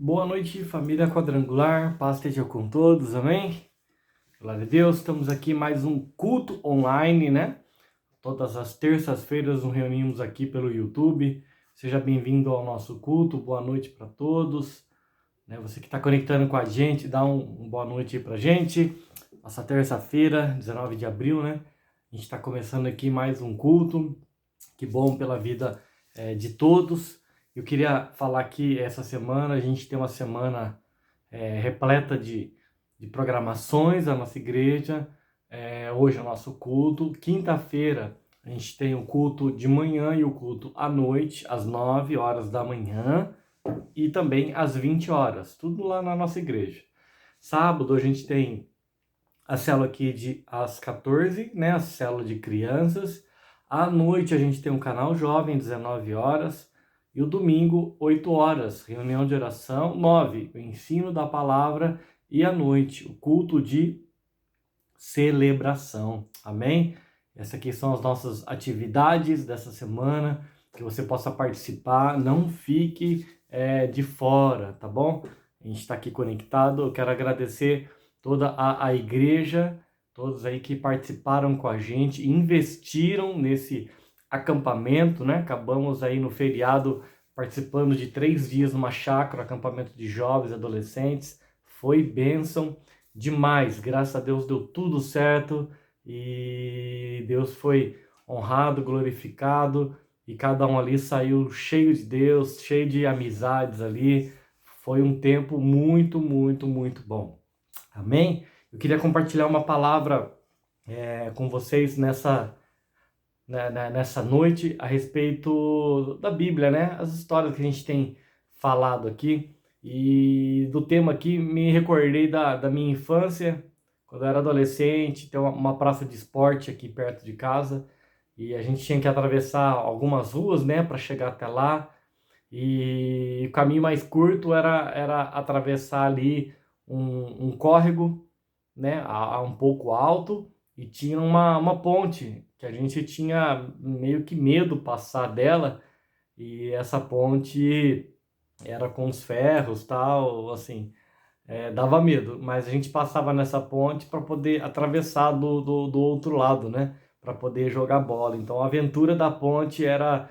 Boa noite, família quadrangular, paz esteja com todos, amém? Glória a Deus, estamos aqui mais um culto online, né? Todas as terças-feiras nos reunimos aqui pelo YouTube. Seja bem-vindo ao nosso culto, boa noite para todos. Né? Você que está conectando com a gente, dá um boa noite aí para a gente. Nossa terça-feira, 19 de abril, né? A gente está começando aqui mais um culto. Que bom pela vida de todos. Eu queria falar que essa semana a gente tem uma semana repleta de programações da nossa igreja. Hoje é o nosso culto. Quinta-feira a gente tem o culto de manhã e o culto à noite, às 9 horas da manhã e também às 20 horas. Tudo lá na nossa igreja. Sábado a gente tem a célula aqui às 14, né? A célula de crianças. À noite a gente tem um canal jovem, 19 horas. E o domingo, 8 horas, reunião de oração. 9, o ensino da palavra. E à noite, o culto de celebração. Amém? Essas aqui são as nossas atividades dessa semana. Que você possa participar. Não fique de fora, tá bom? A gente está aqui conectado. Eu quero agradecer toda a igreja, todos aí que participaram com a gente, investiram nesse acampamento, né? Acabamos aí no feriado participando de 3 dias numa chácara, acampamento de jovens e adolescentes. Foi bênção demais, graças a Deus deu tudo certo e Deus foi honrado, glorificado e cada um ali saiu cheio de Deus, cheio de amizades ali. Foi um tempo muito, muito, muito bom. Amém? Eu queria compartilhar uma palavra com vocês nessa noite a respeito da Bíblia, né? As histórias que a gente tem falado aqui. E do tema aqui, me recordei da minha infância, quando eu era adolescente, tem uma praça de esporte aqui perto de casa. E a gente tinha que atravessar algumas ruas, né, para chegar até lá. E o caminho mais curto era atravessar ali um córrego, né, um pouco alto, e tinha uma ponte que a gente tinha meio que medo passar dela, e essa ponte era com os ferros, tal, assim, dava medo, mas a gente passava nessa ponte para poder atravessar do outro lado, né, para poder jogar bola. Então a aventura da ponte era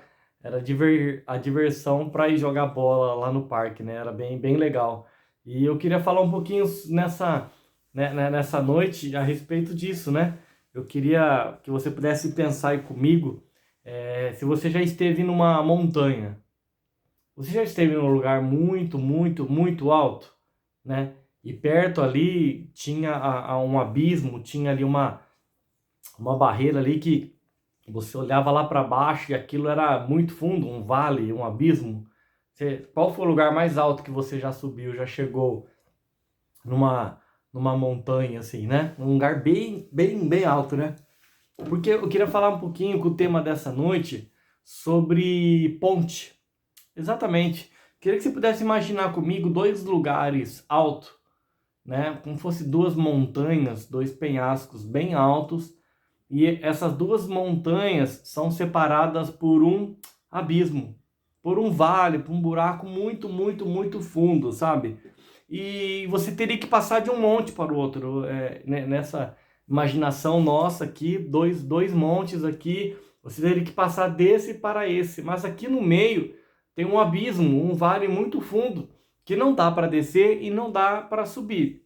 a diversão para ir jogar bola lá no parque, né, era bem, bem legal. E eu queria falar um pouquinho nessa noite a respeito disso, né? Eu queria que você pudesse pensar aí comigo, se você já esteve numa montanha, você já esteve num lugar muito, muito, muito alto, né? E perto ali tinha um abismo, tinha ali uma barreira ali que você olhava lá para baixo e aquilo era muito fundo, um vale, um abismo. Qual foi o lugar mais alto que você já subiu, já chegou numa, numa montanha assim, né? Um lugar bem, bem, bem alto, né? Porque eu queria falar um pouquinho com o tema dessa noite sobre ponte. Exatamente. Queria que você pudesse imaginar comigo 2 lugares altos, né? Como fosse 2 montanhas, 2 penhascos bem altos. E essas 2 montanhas são separadas por um abismo, por um vale, por um buraco muito, muito, muito fundo, sabe? E você teria que passar de um monte para o outro. Nessa imaginação nossa aqui, dois montes aqui, você teria que passar desse para esse. Mas aqui no meio tem um abismo, um vale muito fundo, que não dá para descer e não dá para subir.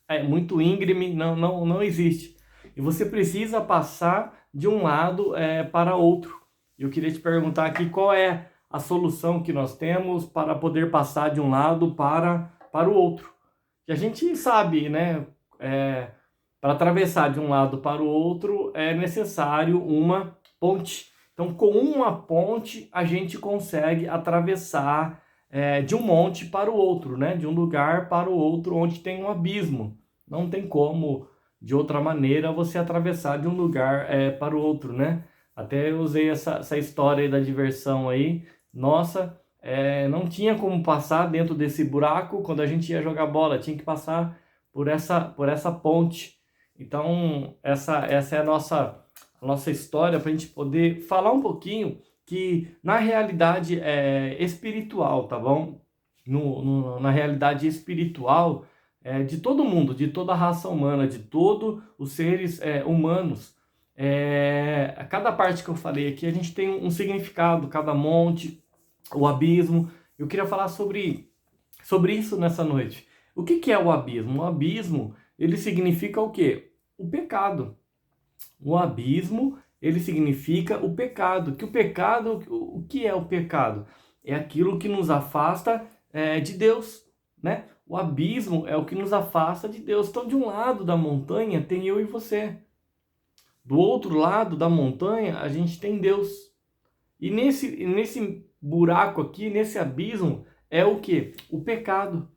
É muito íngreme, não existe. E você precisa passar de um lado para outro. Eu queria te perguntar aqui qual é a solução que nós temos para poder passar de um lado para o outro. E a gente sabe, né? Para atravessar de um lado para o outro é necessário uma ponte. Então, com uma ponte, a gente consegue atravessar de um monte para o outro, né? De um lugar para o outro onde tem um abismo. Não tem como, de outra maneira, você atravessar de um lugar para o outro, né? Até eu usei essa história aí da diversão aí. Nossa, não tinha como passar dentro desse buraco quando a gente ia jogar bola. Tinha que passar por essa ponte. Então, essa é a nossa história para a gente poder falar um pouquinho que, na realidade, é espiritual, tá bom? na realidade espiritual de todo mundo, de toda a raça humana, de todos os seres humanos. Cada parte que eu falei aqui, a gente tem um significado, cada monte, o abismo. Eu queria falar sobre isso nessa noite. O que é o abismo? O abismo, ele significa o quê? O pecado. O abismo, ele significa o pecado. Que o pecado, o que é o pecado? É aquilo que nos afasta de Deus, né? O abismo é o que nos afasta de Deus. Então, de um lado da montanha tem eu e você. Do outro lado da montanha, a gente tem Deus. E nesse buraco aqui, nesse abismo, é o quê? O pecado.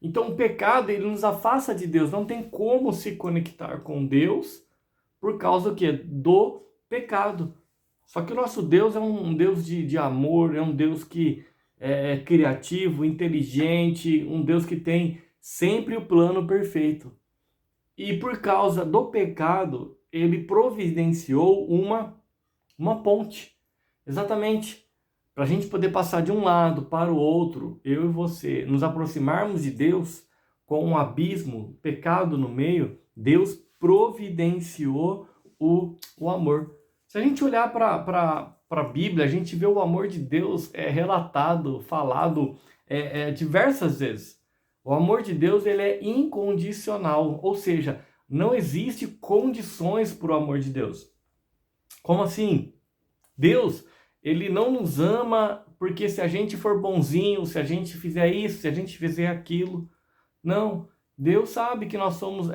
Então, o pecado, ele nos afasta de Deus. Não tem como se conectar com Deus por causa do quê? Do pecado. Só que o nosso Deus é um Deus de amor, é um Deus que é criativo, inteligente, um Deus que tem sempre o plano perfeito. E por causa do pecado, ele providenciou uma ponte. Exatamente. Para a gente poder passar de um lado para o outro, eu e você, nos aproximarmos de Deus com um abismo, pecado no meio, Deus providenciou o amor. Se a gente olhar para a Bíblia, a gente vê o amor de Deus relatado, falado diversas vezes. O amor de Deus ele é incondicional, ou seja, não existe condições para o amor de Deus. Como assim? Deus, ele não nos ama porque se a gente for bonzinho, se a gente fizer isso, se a gente fizer aquilo. Não, Deus sabe que nós somos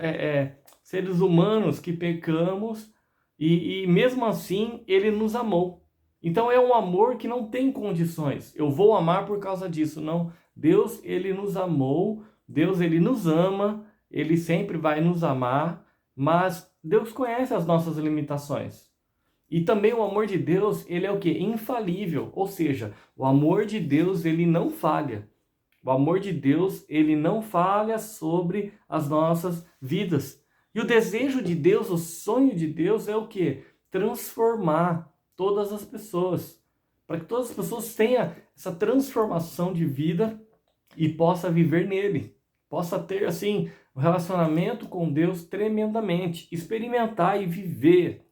seres humanos que pecamos e mesmo assim ele nos amou. Então é um amor que não tem condições. Eu vou amar por causa disso. Não, Deus ele nos amou, Deus ele nos ama, ele sempre vai nos amar, mas Deus conhece as nossas limitações. E também o amor de Deus, ele é o quê? Infalível, ou seja, o amor de Deus, ele não falha. O amor de Deus, ele não falha sobre as nossas vidas. E o desejo de Deus, o sonho de Deus é o quê? Transformar todas as pessoas. Para que todas as pessoas tenham essa transformação de vida e possa viver nele. Possa ter, assim, um relacionamento com Deus tremendamente. Experimentar e viver,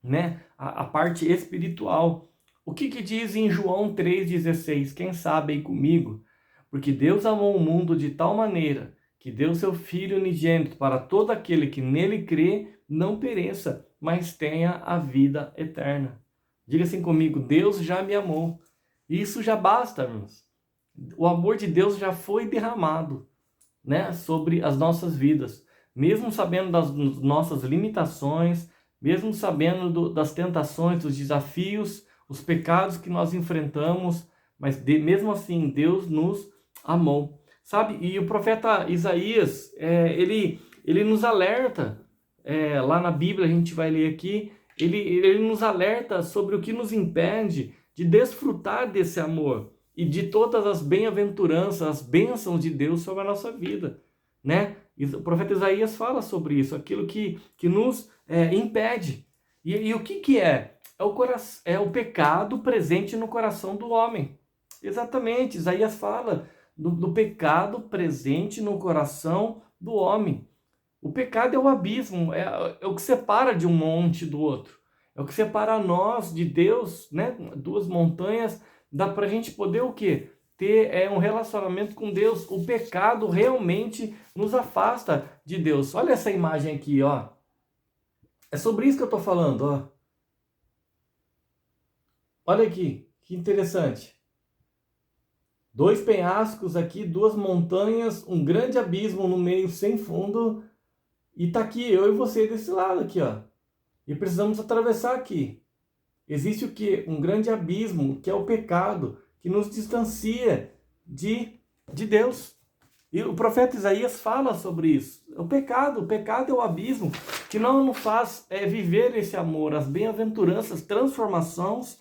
né? A parte espiritual. O que diz em João 3,16? Quem sabe aí comigo? Porque Deus amou o mundo de tal maneira que deu seu Filho unigênito para todo aquele que nele crê, não pereça, mas tenha a vida eterna. Diga assim comigo, Deus já me amou. Isso já basta, irmãos. O amor de Deus já foi derramado, né, sobre as nossas vidas. Mesmo sabendo das nossas limitações, mesmo sabendo das tentações, dos desafios, os pecados que nós enfrentamos, mas mesmo assim Deus nos amou. Sabe? E o profeta Isaías, ele nos alerta, lá na Bíblia a gente vai ler aqui, ele nos alerta sobre o que nos impede de desfrutar desse amor e de todas as bem-aventuranças, as bênçãos de Deus sobre a nossa vida, né? O profeta Isaías fala sobre isso, aquilo que nos impede. E o que é? É o pecado presente no coração do homem. Exatamente, Isaías fala do pecado presente no coração do homem. O pecado é o abismo, é o que separa de um monte do outro. É o que separa nós de Deus, né? Duas montanhas, dá pra gente poder o quê? Ter um relacionamento com Deus. O pecado realmente nos afasta de Deus. Olha essa imagem aqui, ó. É sobre isso que eu tô falando, ó. Olha aqui, que interessante. Dois penhascos aqui, duas montanhas, um grande abismo no meio sem fundo. E tá aqui eu e você desse lado aqui, ó. E precisamos atravessar aqui. Existe o quê? Um grande abismo, que é o pecado, que nos distancia de Deus. E o profeta Isaías fala sobre isso. O pecado é o abismo que não nos faz viver esse amor, as bem-aventuranças, transformações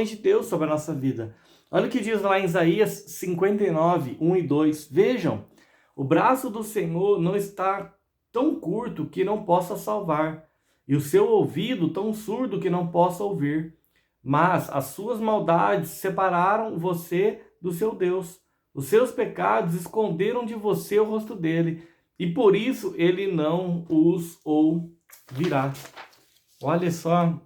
de Deus sobre a nossa vida. Olha o que diz lá em Isaías 59, 1 e 2. Vejam, o braço do Senhor não está tão curto que não possa salvar, e o seu ouvido tão surdo que não possa ouvir. Mas as suas maldades separaram você do seu Deus. Os seus pecados esconderam de você o rosto dele, e por isso ele não os ouvirá. Olha só,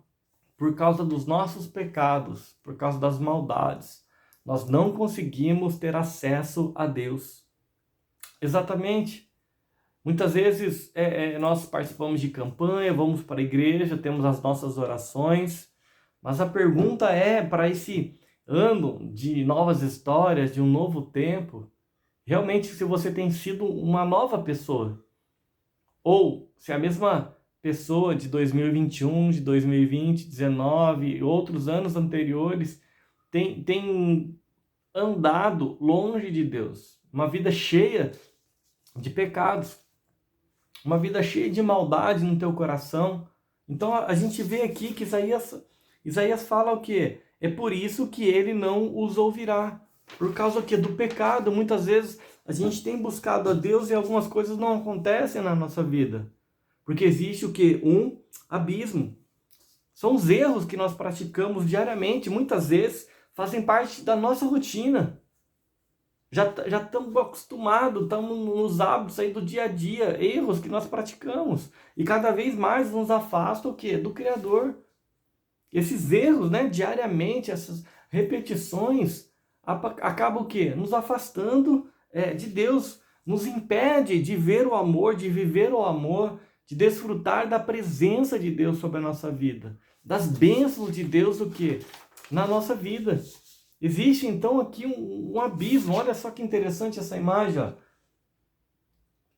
por causa dos nossos pecados, por causa das maldades, nós não conseguimos ter acesso a Deus. Exatamente. Muitas vezes nós participamos de campanha, vamos para a igreja, temos as nossas orações, mas a pergunta é, para esse ano de novas histórias, de um novo tempo, realmente se você tem sido uma nova pessoa, ou se a mesma pessoa de 2021, de 2020, 19 e outros anos anteriores tem andado longe de Deus, uma vida cheia de pecados, uma vida cheia de maldade no teu coração. Então a gente vê aqui que Isaías fala o quê? É por isso que ele não os ouvirá. Por causa que do pecado, muitas vezes a gente tem buscado a Deus e algumas coisas não acontecem na nossa vida. Porque existe o quê? Um abismo. São os erros que nós praticamos diariamente, muitas vezes fazem parte da nossa rotina. Já estamos acostumados, estamos nos hábitos aí do dia a dia, erros que nós praticamos. E cada vez mais nos afasta o quê? Do Criador. Esses erros, né, diariamente, essas repetições, acabam o quê? Nos afastando de Deus, nos impede de ver o amor, de viver o amor, de desfrutar da presença de Deus sobre a nossa vida, das bênçãos de Deus, o quê? Na nossa vida. Existe então aqui um abismo, olha só que interessante essa imagem, ó.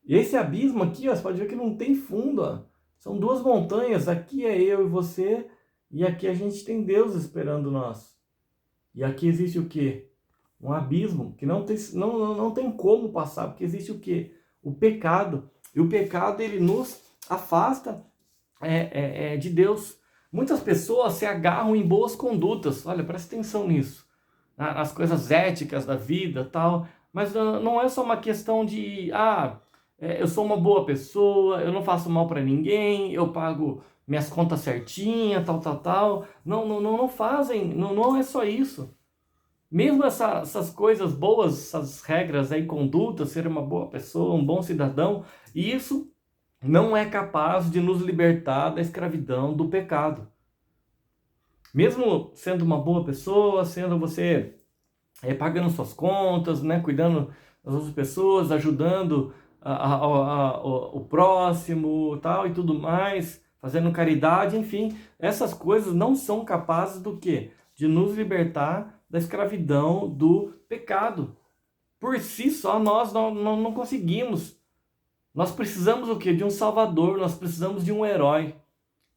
E esse abismo aqui, ó, você pode ver que não tem fundo, ó. São duas montanhas, aqui é eu e você, e aqui a gente tem Deus esperando nós. E aqui existe o quê? Um abismo que não tem como passar, porque existe o quê? O pecado. E o pecado, ele nos afasta de Deus. Muitas pessoas se agarram em boas condutas, olha, presta atenção nisso, as coisas éticas da vida, tal, mas não é só uma questão de eu sou uma boa pessoa, eu não faço mal para ninguém, eu pago minhas contas certinha, tal. Não fazem, não é só isso. Mesmo essas coisas boas, essas regras aí, conduta, ser uma boa pessoa, um bom cidadão, isso não é capaz de nos libertar da escravidão do pecado. Mesmo sendo uma boa pessoa, sendo você pagando suas contas, né, cuidando das outras pessoas, ajudando o próximo, tal e tudo mais, fazendo caridade, enfim, essas coisas não são capazes do quê? De nos libertar da escravidão do pecado. Por si só nós não conseguimos. Nós precisamos o quê? De um salvador, nós precisamos de um herói.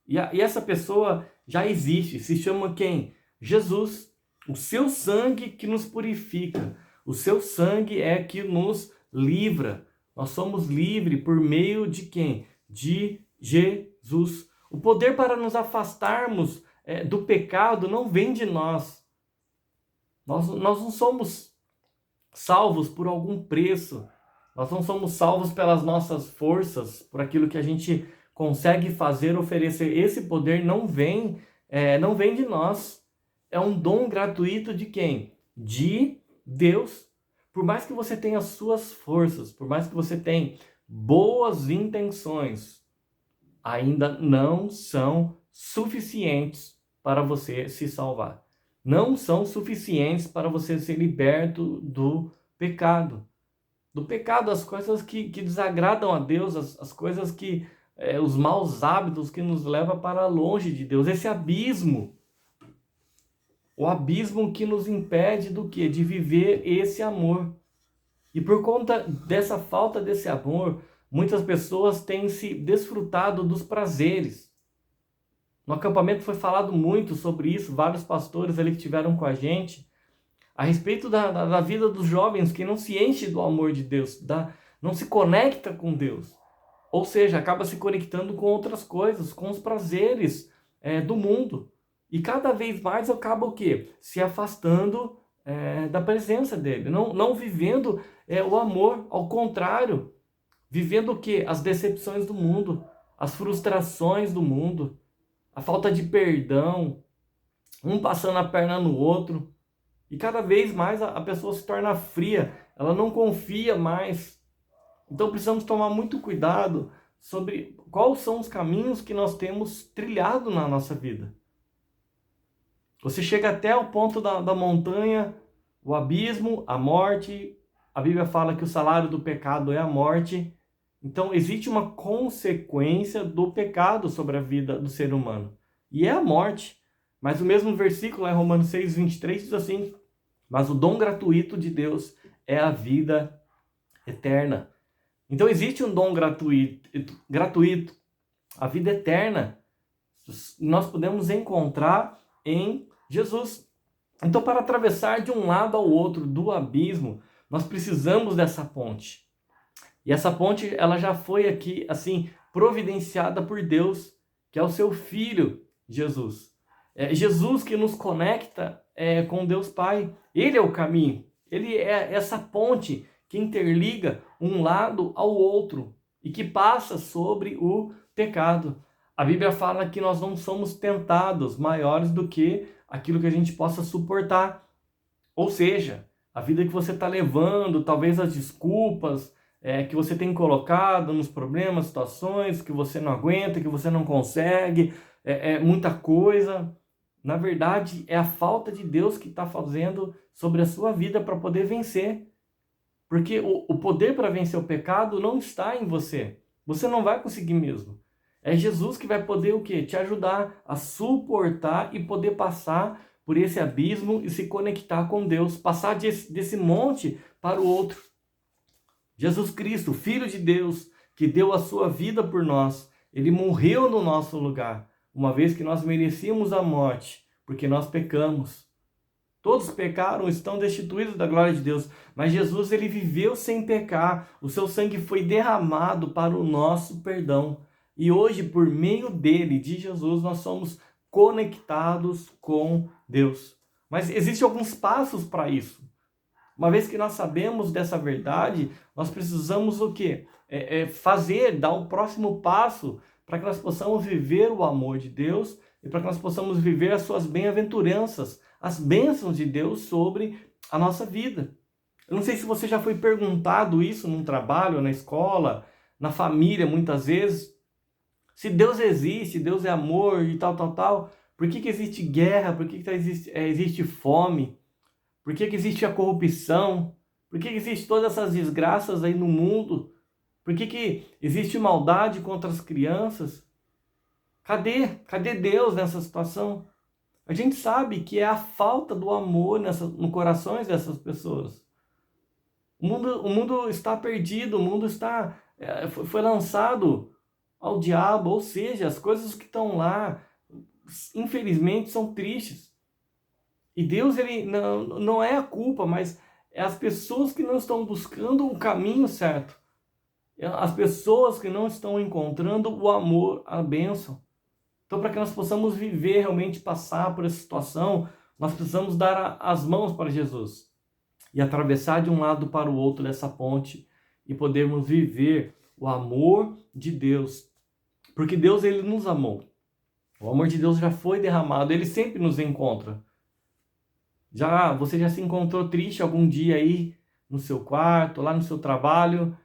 E essa pessoa já existe, se chama quem? Jesus. O seu sangue que nos purifica. O seu sangue é que nos livra. Nós somos livres por meio de quem? De Jesus. O poder para nos afastarmos do pecado não vem de nós. Nós não somos salvos por algum preço. Nós não somos salvos pelas nossas forças, por aquilo que a gente consegue fazer, oferecer. Esse poder não vem de nós. É um dom gratuito de quem? De Deus. Por mais que você tenha suas forças, por mais que você tenha boas intenções, ainda não são suficientes para você se salvar. Não são suficientes para você ser liberto do pecado. Do pecado, as coisas que desagradam a Deus, as coisas que os maus hábitos que nos levam para longe de Deus. Esse abismo, o abismo que nos impede do quê? De viver esse amor. E por conta dessa falta desse amor, muitas pessoas têm se desfrutado dos prazeres. No acampamento foi falado muito sobre isso, vários pastores ali que estiveram com a gente, a respeito da vida dos jovens que não se enche do amor de Deus, não se conecta com Deus. Ou seja, acaba se conectando com outras coisas, com os prazeres do mundo. E cada vez mais acaba o quê? Se afastando da presença dele, não vivendo o amor, ao contrário, vivendo o quê? As decepções do mundo, as frustrações do mundo, a falta de perdão, um passando a perna no outro. E cada vez mais a pessoa se torna fria, ela não confia mais. Então precisamos tomar muito cuidado sobre quais são os caminhos que nós temos trilhado na nossa vida. Você chega até o ponto da montanha, o abismo, a morte. A Bíblia fala que o salário do pecado é a morte. Então existe uma consequência do pecado sobre a vida do ser humano. E é a morte. Mas o mesmo versículo lá em Romanos 6:23 diz assim: mas o dom gratuito de Deus é a vida eterna. Então existe um dom gratuito, a vida eterna. Nós podemos encontrar em Jesus. Então, para atravessar de um lado ao outro do abismo, nós precisamos dessa ponte. E essa ponte, ela já foi aqui, assim, providenciada por Deus, que é o seu Filho, Jesus. É Jesus que nos conecta com Deus Pai. Ele é o caminho. Ele é essa ponte que interliga um lado ao outro e que passa sobre o pecado. A Bíblia fala que nós não somos tentados maiores do que aquilo que a gente possa suportar. Ou seja, a vida que você está levando, talvez as desculpas que você tem colocado nos problemas, situações que você não aguenta, que você não consegue, muita coisa. Na verdade, é a falta de Deus que está fazendo sobre a sua vida para poder vencer. Porque o poder para vencer o pecado não está em você. Você não vai conseguir mesmo. É Jesus que vai poder o quê? Te ajudar a suportar e poder passar por esse abismo e se conectar com Deus. Passar desse monte para o outro. Jesus Cristo, Filho de Deus, que deu a sua vida por nós. Ele morreu no nosso lugar, uma vez que nós merecíamos a morte, porque nós pecamos. Todos pecaram, estão destituídos da glória de Deus. Mas Jesus, ele viveu sem pecar. O seu sangue foi derramado para o nosso perdão. E hoje, por meio dele, de Jesus, nós somos conectados com Deus. Mas existem alguns passos para isso. Uma vez que nós sabemos dessa verdade, nós precisamos o quê? Dar o próximo passo para que nós possamos viver o amor de Deus e para que nós possamos viver as suas bem-aventuranças, as bênçãos de Deus sobre a nossa vida. Eu não sei se você já foi perguntado isso num trabalho, na escola, na família, muitas vezes. Se Deus existe, Deus é amor e tal, por que existe guerra? Por que existe fome? Por que existe a corrupção? Por que existe todas essas desgraças aí no mundo? Por que existe maldade contra as crianças? Cadê Deus nessa situação? A gente sabe que é a falta do amor no corações dessas pessoas. O mundo está perdido, o mundo foi lançado ao diabo, ou seja, as coisas que estão lá, infelizmente, são tristes. E Deus, ele não é a culpa, mas é as pessoas que não estão buscando o caminho certo. As pessoas que não estão encontrando o amor, a bênção. Então, para que nós possamos viver, realmente passar por essa situação, nós precisamos dar as mãos para Jesus e atravessar de um lado para o outro dessa ponte e podermos viver o amor de Deus. Porque Deus, ele nos amou. O amor de Deus já foi derramado, ele sempre nos encontra. Você já se encontrou triste algum dia aí no seu quarto, lá no seu trabalho,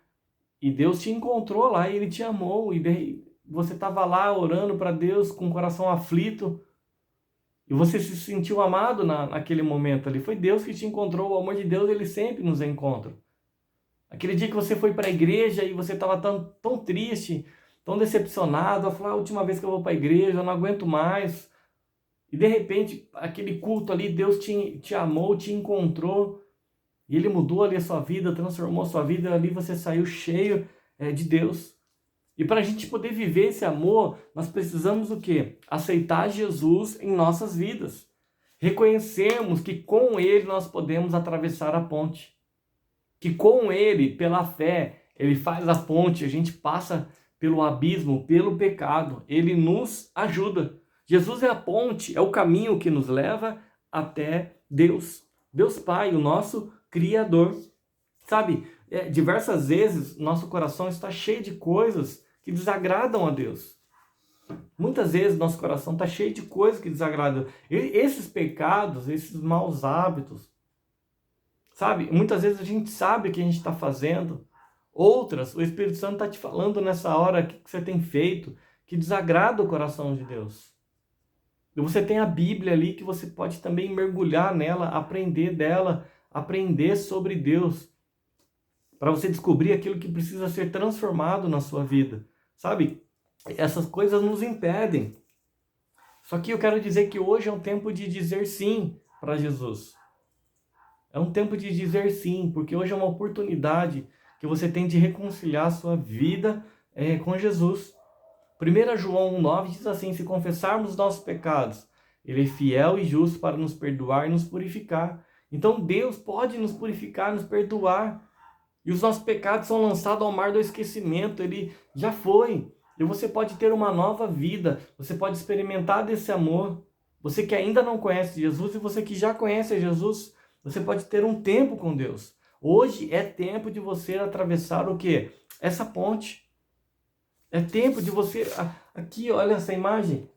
e Deus te encontrou lá e ele te amou, e você estava lá orando para Deus com o coração aflito, e você se sentiu amado naquele momento ali. Foi Deus que te encontrou. O amor de Deus, ele sempre nos encontra. Aquele dia que você foi para a igreja e você estava tão triste, tão decepcionado, falou: a última vez que eu vou para a igreja, eu não aguento mais. E de repente, aquele culto ali, Deus te amou, te encontrou, e ele mudou ali a sua vida, transformou a sua vida, e ali você saiu cheio de Deus. E para a gente poder viver esse amor, nós precisamos o quê? Aceitar Jesus em nossas vidas. Reconhecermos que com ele nós podemos atravessar a ponte. Que com ele, pela fé, ele faz a ponte, a gente passa pelo abismo, pelo pecado. Ele nos ajuda. Jesus é a ponte, é o caminho que nos leva até Deus. Deus Pai, o nosso Criador. Sabe, diversas vezes nosso coração está cheio de coisas que desagradam a Deus. Muitas vezes nosso coração está cheio de coisas que desagradam. Esses pecados, esses maus hábitos, sabe? Muitas vezes a gente sabe o que a gente está fazendo, outras, o Espírito Santo está te falando nessa hora o que você tem feito, que desagrada o coração de Deus. E você tem a Bíblia ali que você pode também mergulhar nela, aprender dela, aprender sobre Deus, para você descobrir aquilo que precisa ser transformado na sua vida, sabe? Essas coisas nos impedem. Só que eu quero dizer que hoje é um tempo de dizer sim para Jesus. É um tempo de dizer sim, porque hoje é uma oportunidade que você tem de reconciliar a sua vida com Jesus. 1 João 1,9 diz assim: se confessarmos nossos pecados, Ele é fiel e justo para nos perdoar e nos purificar. Então Deus pode nos purificar, nos perdoar. E os nossos pecados são lançados ao mar do esquecimento. Ele já foi. E você pode ter uma nova vida. Você pode experimentar desse amor. Você que ainda não conhece Jesus e você que já conhece Jesus, você pode ter um tempo com Deus. Hoje é tempo de você atravessar o quê? Essa ponte. É tempo de você... Aqui, olha essa imagem.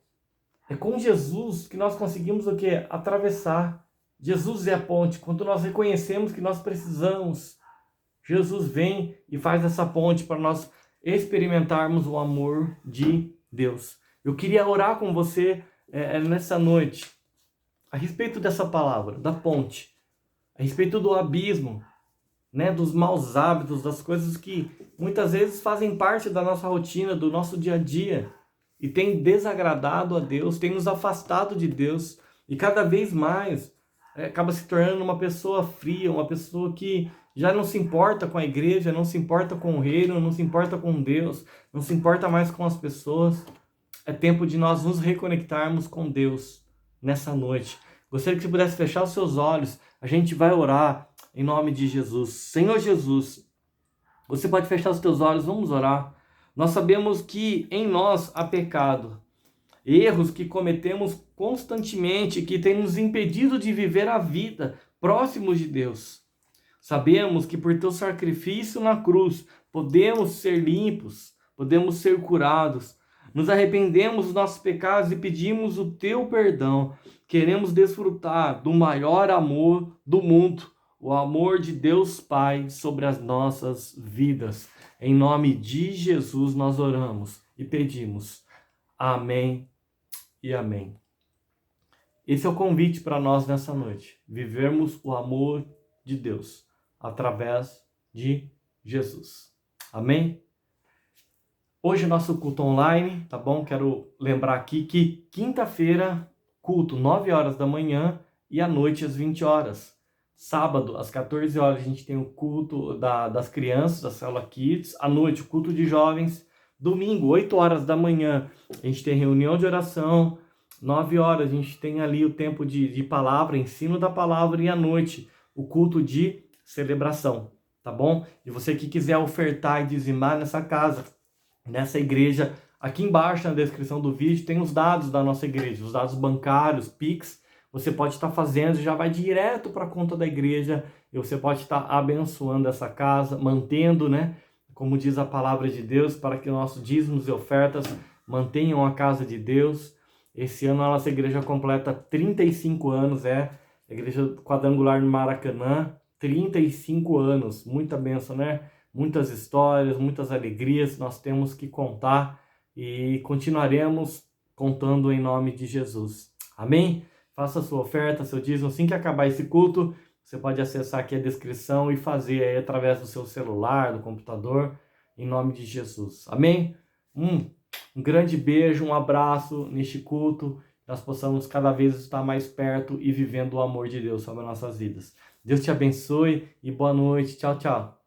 É com Jesus que nós conseguimos o quê? Atravessar. Jesus é a ponte. Quando nós reconhecemos que nós precisamos, Jesus vem e faz essa ponte para nós experimentarmos o amor de Deus. Eu queria orar com você nessa noite a respeito dessa palavra, da ponte, a respeito do abismo, né, dos maus hábitos, das coisas que muitas vezes fazem parte da nossa rotina, do nosso dia a dia, e tem desagradado a Deus, tem nos afastado de Deus, e cada vez mais acaba se tornando uma pessoa fria, uma pessoa que já não se importa com a igreja, não se importa com o reino, não se importa com Deus, não se importa mais com as pessoas. É tempo de nós nos reconectarmos com Deus nessa noite. Gostaria que você pudesse fechar os seus olhos, a gente vai orar em nome de Jesus. Senhor Jesus, você pode fechar os teus olhos, vamos orar. Nós sabemos que em nós há pecado, erros que cometemos constantemente, que têm nos impedido de viver a vida próximos de Deus. Sabemos que por teu sacrifício na cruz podemos ser limpos, podemos ser curados. Nos arrependemos dos nossos pecados e pedimos o teu perdão. Queremos desfrutar do maior amor do mundo, o amor de Deus Pai sobre as nossas vidas. Em nome de Jesus nós oramos e pedimos. Amém e amém. Esse é o convite para nós nessa noite. Vivermos o amor de Deus através de Jesus. Amém? Hoje é nosso culto online, tá bom? Quero lembrar aqui que quinta-feira, culto 9 horas da manhã e à noite às 20 horas. Sábado, às 14 horas, a gente tem o culto das crianças, da Célula Kids. À noite, o culto de jovens. Domingo, 8 horas da manhã, a gente tem reunião de oração. 9 horas, a gente tem ali o tempo de palavra, ensino da palavra. E à noite, o culto de celebração, tá bom? E você que quiser ofertar e dizimar nessa casa, nessa igreja, aqui embaixo na descrição do vídeo tem os dados da nossa igreja, os dados bancários, Pix. Você pode estar fazendo, já vai direto para a conta da igreja e você pode estar abençoando essa casa, mantendo, né? Como diz a palavra de Deus, para que nossos dízimos e ofertas mantenham a casa de Deus. Esse ano a nossa igreja completa 35 anos, a igreja quadrangular no Maracanã, 35 anos, muita bênção, né? Muitas histórias, muitas alegrias nós temos que contar e continuaremos contando em nome de Jesus. Amém? Faça a sua oferta, seu dízimo. Assim que acabar esse culto, você pode acessar aqui a descrição e fazer aí através do seu celular, do computador, em nome de Jesus. Amém? Um grande beijo, um abraço neste culto. Nós possamos cada vez estar mais perto e vivendo o amor de Deus sobre as nossas vidas. Deus te abençoe e boa noite. Tchau, tchau.